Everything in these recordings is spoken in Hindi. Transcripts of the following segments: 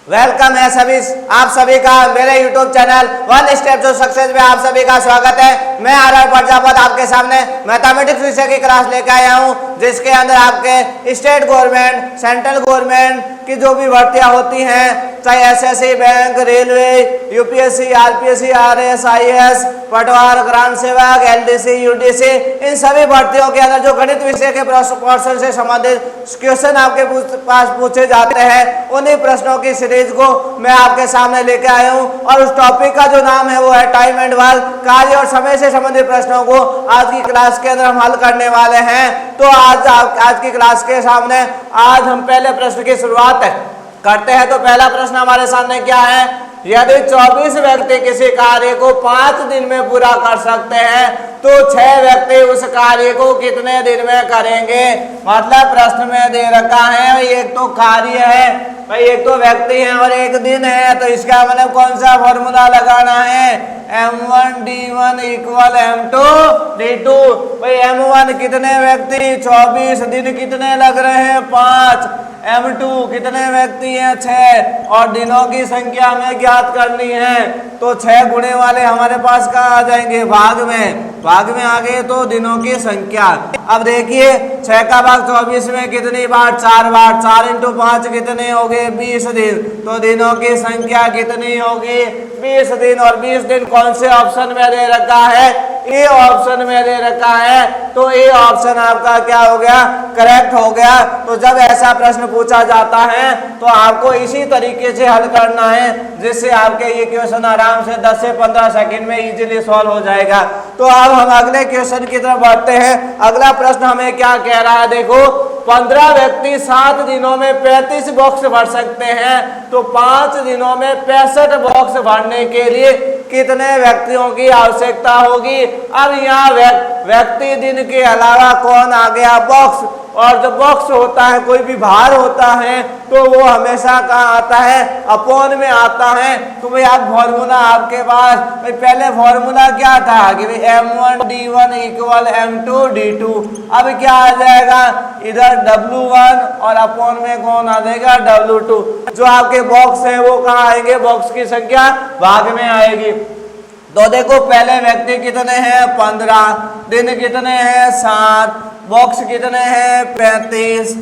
वेलकम है सभी आप सभी का मेरे YouTube channel one step to success में आप सभी का स्वागत है। मैं आर प्रजापत आपके सामने मैथमेटिक्स विषय की क्लास लेकर आया हूं, जिसके अंदर आपके स्टेट गवर्नमेंट, सेंट्रल गवर्नमेंट की जो भी भर्तियां होती हैं, चाहे SSC, bank, railway, UPSC, RPSC, RS, IAS, पटवार, ग्राम सेवक, एलडीसी, यूडीसी, इन सभी भर्तियों के अंदर जो गणित विषय के पोर्शन से संबंधित क्वेश्चन आपके पास पूछे जाते हैं, उन्हीं प्रश्नों की सीरीज को मैं आपके सामने लेके आया हूं। और उस टॉपिक का जो नाम है वो है टाइम एंड वर्क, कार्य और समय से संबंधित प्रश्नों को आज की क्लास के अंदर हम हल करने वाले हैं। तो आज की क्लास के सामने आज हम पहले प्रश्न की शुरुआत करते हैं। तो पहला प्रश्न हमारे सामने क्या है, यदि 24 व्यक्ति किसी कार्य को 5 दिन में पूरा कर सकते हैं तो 6 व्यक्ति उस कार्य को कितने दिन में करेंगे। मतलब प्रश्न में दे रखा है एक तो कार्य है भाई, एक तो व्यक्ति है और एक दिन है, तो इसका मतलब कौन सा फॉर्मूला लगाना है, m1 d1 equal m2 d2। भाई m1 कितने व्यक्ति 24, दिन कितने लग रहे हैं 5, m2 कितने व्यक्ति हैं 6 और दिनों की संख्या हमें ज्ञात करनी है। तो 6 गुणे वाले हमारे पास कहाँ आ जाएंगे, भाग में आ गए तो दिनों की संख्या। अब देखिए 6 का भाग 24 में कितनी बार, 4 बार, 4 इंटू 5 कितने हो गए 20 दिन। तो दिनों की संख्या कितनी होगी 20 दिन। और 20 दिन कौन से ऑप्शन में दे रखा है, ए ऑप्शन में दे रखा है। तो ए ऑप्शन आपका क्या हो गया, करेक्ट हो गया। तो जब ऐसा प्रश्न पूछा जाता है तो आपको इसी तरीके से हल करना है, जिससे आपके ये क्वेश्चन आराम से 10 से 15 सेकंड में इजीली सॉल्व हो जाएगा। तो अब हम अगले क्वेश्चन की तरफ बढ़ते हैं। अगला प्रश्न हमें क्या कह रहा है, देखो 15 व्यक्ति 7 दिनों में 35 बॉक्स भर सकते हैं, तो 5 दिनों में 65 बॉक्स भरने के लिए कितने व्यक्तियों की आवश्यकता होगी। अब यहाँ व्यक्ति दिन के अलावा कौन आ गया, बॉक्स। और जब बॉक्स होता है, कोई भी भार होता है, तो वो हमेशा कहाँ आता है, अपॉन में आता है। तो भाई आप फॉर्मूला आपके पास, भाई पहले फॉर्मूला क्या था कि भाई m1 d1 equal m2 d2। अब क्या आ जाएगा, इधर w1 और अपॉन में कौन आ जाएगा w2। जो आपके बॉक्स है वो कहाँ आएंगे, बॉक्स की संख्या भाग में आएगी। तो देखो पहले व्यक्ति कितने हैं 15, दिन कितने हैं 7, बॉक्स कितने हैं 35।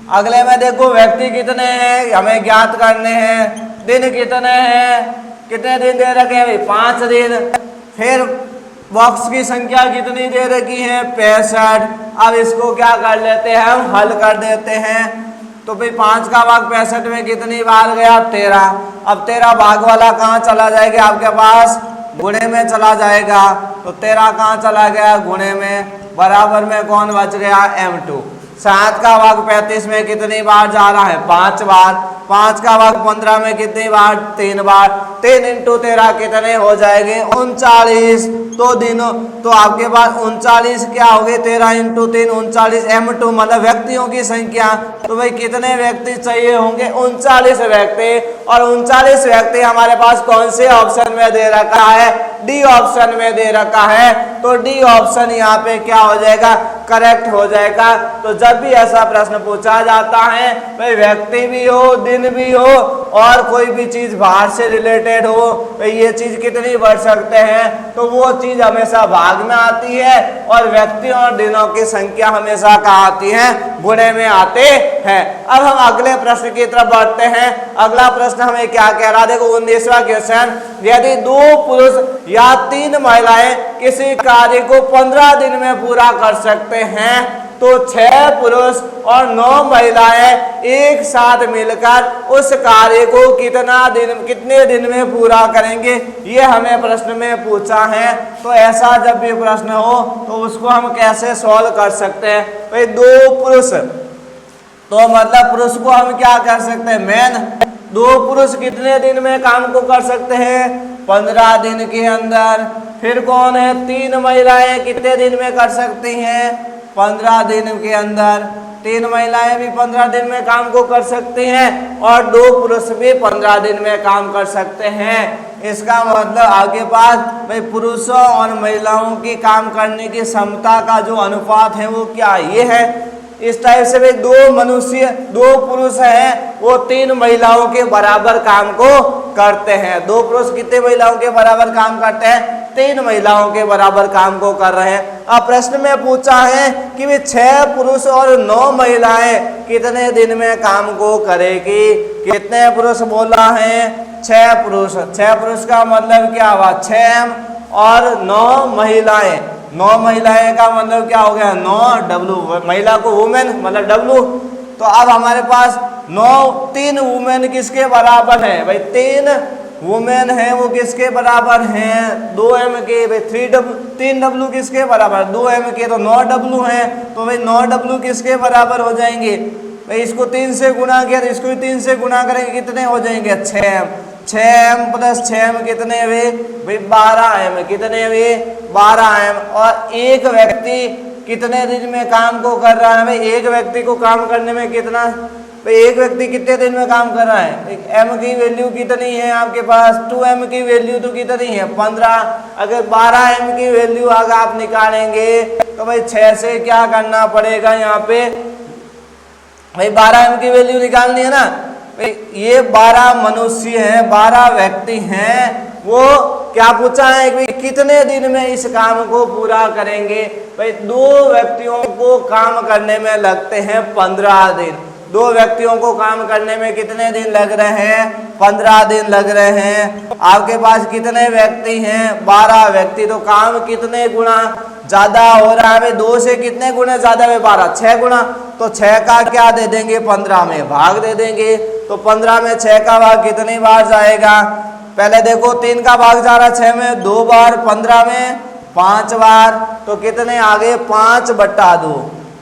अगले में देखो व्यक्ति कितने हैं हमें ज्ञात करने हैं, दिन कितने हैं, कितने दिन दे रखे हैं 5 दिन। फिर बॉक्स की संख्या कितनी दे रखी है 65। अब इसको क्या कर लेते हैं, हम हल कर देते हैं। तो भाई 5 का भाग 65 में कितनी बार गया 13। अब 13 भाग वाला कहाँ चला जाएगा आपके पास, गुणे में चला जाएगा। तो 13 कहाँ चला गया, गुणे में, बराबर में कौन बच गया m2। 7 का भाग 35 में कितनी बार जा रहा है 5 बार। 5 का भाग 15 में कितनी बार 3 बार। 3 इंटू 13 कितने हो जाएंगे 39। तो दिनों तो आपके पास 39 क्या हो गए, 13 इंटू 3 39 m2 मतलब व्यक्तियों की संख्या। तो भाई कितने व्यक्ति चाहिए होंगे 39 व्यक्ति। और 39 व्यक्ति हमारे पास कौन से ऑप्शन में दे रखा है, डी ऑप्शन में दे रखा है। तो डी ऑप्शन यहाँ पे क्या हो जाएगा, करेक्ट हो जाएगा। तो जब भी ऐसा प्रश्न पूछा जाता है, भाई व्यक्ति भी हो, दिन भी हो और कोई भी चीज बाहर से रिलेटेड हो, भाई ये चीज कितनी बढ़ सकते हैं, तो वो चीज हमेशा भाग में आती है। और व्यक्तियों और दिनों की संख्या हमेशा कहाँ आती है, गुणे में आते हैं। अब हम अगले प्रश्न की तरफ बढ़ते हैं। अगला प्रश्न हमें क्या कह रहा है, देखो 19वां क्वेश्चन, यदि 2 पुरुष या 3 महिलाएं किसी कार्य को 15 दिन में पूरा कर सकते हैं, तो 6 पुरुष और 9 महिलाएं एक साथ मिलकर उस कार्य को कितने दिन में पूरा करेंगे। ये हमें प्रश्न में पूछा है। तो ऐसा जब भी प्रश्न हो तो उसको हम कैसे सॉल्व कर सकते हैं, भाई 2 पुरुष, तो मतलब पुरुष को हम क्या कर सकते हैं, मेन 2 पुरुष कितने दिन में काम को कर सकते हैं 15 दिन के अंदर। फिर कौन है 3 महिलाएं कितने दिन में कर सकती हैं 15 दिन के अंदर। 3 महिलाएं भी 15 दिन में काम को कर सकती हैं और 2 पुरुष भी 15 दिन में काम कर सकते हैं। इसका मतलब आपके पास भाई पुरुषों और महिलाओं की काम करने की क्षमता का जो अनुपात है वो क्या ये है। इस टाइप से भाई दो मनुष्य, दो पुरुष हैं, वो 3 महिलाओं के बराबर काम को करते हैं। 2 पुरुष कितने महिलाओं के बराबर काम करते हैं? 3 महिलाओं के बराबर काम को कर रहे हैं। अब प्रश्न में पूछा है कि वे 6 पुरुष और 9 महिलाएं कितने दिन में काम को करेगी? कितने पुरुष बोला है? 6 पुरुष। 6 पुरुष का मतलब क्या हुआ? 6 और 9 महिलाएं। 9 महिलाएं का मतलब क्या हो गया? 9 डब्लू, महिला को वुमेन मतलब डब्लू। तो अब हमारे पास 3 वुमेन किसके बराबर है भाई? 3 वुमेन है, वो किसके बराबर हैं? 2m के। भाई 3 डब्लू किसके बराबर? 2m के। तो 9 डब्लू हैं, तो भाई 9 डब्लू किसके बराबर हो जाएंगे? भाई इसको 3 से गुना किया तो इसको भी 3 से गुना करेंगे, कितने हो जाएंगे? 6m। 6m प्लस 6m कितने हुए भाई? 12m। कितने हुए? 12m। और एक व्यक्ति कितने दिन में काम को कर रहा है भाई? एक व्यक्ति को काम करने में कितना भाई? एक व्यक्ति कितने दिन में काम कर रहा है? m की वैल्यू कितनी है आपके पास? 2m की वैल्यू तो कितनी है? 15। अगर 12m की वैल्यू अगर आप निकालेंगे तो भाई 6 से क्या करना पड़ेगा यहाँ पे भाई? 12m की वैल्यू निकालनी है ना। भाई ये 12 मनुष्य हैं, 12 व्यक्ति हैं, वो क्या पूछा है कि कितने दिन में इस काम को पूरा करेंगे? भाई 2 व्यक्तियों को काम करने में लगते हैं 15 दिन। 2 व्यक्तियों को काम करने में कितने दिन लग रहे हैं? 15 दिन लग रहे हैं। आपके पास कितने व्यक्ति हैं? 12 व्यक्ति। तो काम कितने गुना ज्यादा हो रहा है भाई? 2 से कितने गुना ज्यादा है? 12। 6 गुना। तो 6 का क्या दे देंगे? 15 में भाग दे देंगे। तो 15 में 6 का भाग कितनी बार जाएगा? पहले देखो 3 का भाग जा रहा 6 में 2 बार, 15 में 5 बार। तो कितने आ गए? 5/2।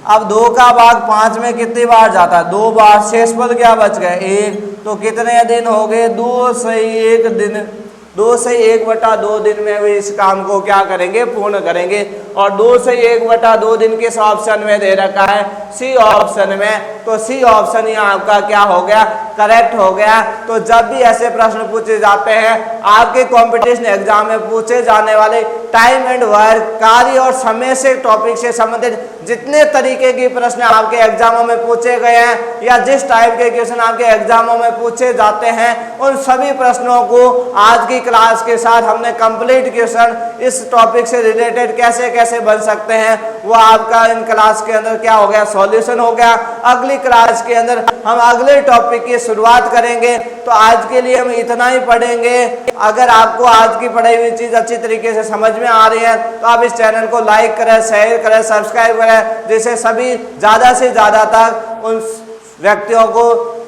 अब 2 का भाग 5 में कितनी बार जाता है? 2 बार। शेष पद क्या बच गए? 1। तो कितने दिन हो गए? 2 से 1 दिन। 2 से 1/2 दिन में भी इस काम को क्या करेंगे? पूर्ण करेंगे। और 2 से 1/2 दिन किस ऑप्शन में दे रखा है? सी ऑप्शन में। तो सी ऑप्शन यहाँ आपका क्या हो गया? करेक्ट हो गया। तो जब भी ऐसे प्रश्न पूछे जाते हैं आपके कंपटीशन एग्जाम में पूछे जाने वाले टाइम एंड वर्क, कार्य और समय से टॉपिक से संबंधित जितने तरीके के प्रश्न आपके एग्जामों में पूछे गए हैं या जिस टाइप के क्वेश्चन आपके एग्जामों में पूछे जाते हैं, उन सभी प्रश्नों को आज की क्लास के साथ हमने कंप्लीट क्वेश्चन इस टॉपिक से रिलेटेड कैसे कैसे बन सकते हैं वो आपका इन क्लास के अंदर क्या हो गया? सॉल्यूशन हो गया। अगली क्लास के अंदर हम अगले टॉपिक की शुरुआत करेंगे। तो आज के लिए हम इतना ही पढ़ेंगे। अगर आपको आज की पढ़ाई हुई चीज अच्छी तरीके से समझ में आ रही है तो आप इस चैनल को लाइक करें, शेयर करें, सब्सक्राइब करें, जिससे सभी ज्यादा से ज्यादा तक उन व्यक्तियों को,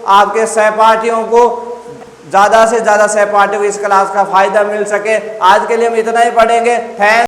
आपके सहपाठियों को ज्यादा से ज्यादा सहपाठियों को इस क्लास का फायदा मिल सके। आज के लिए हम इतना ही पढ़ेंगे। थैंक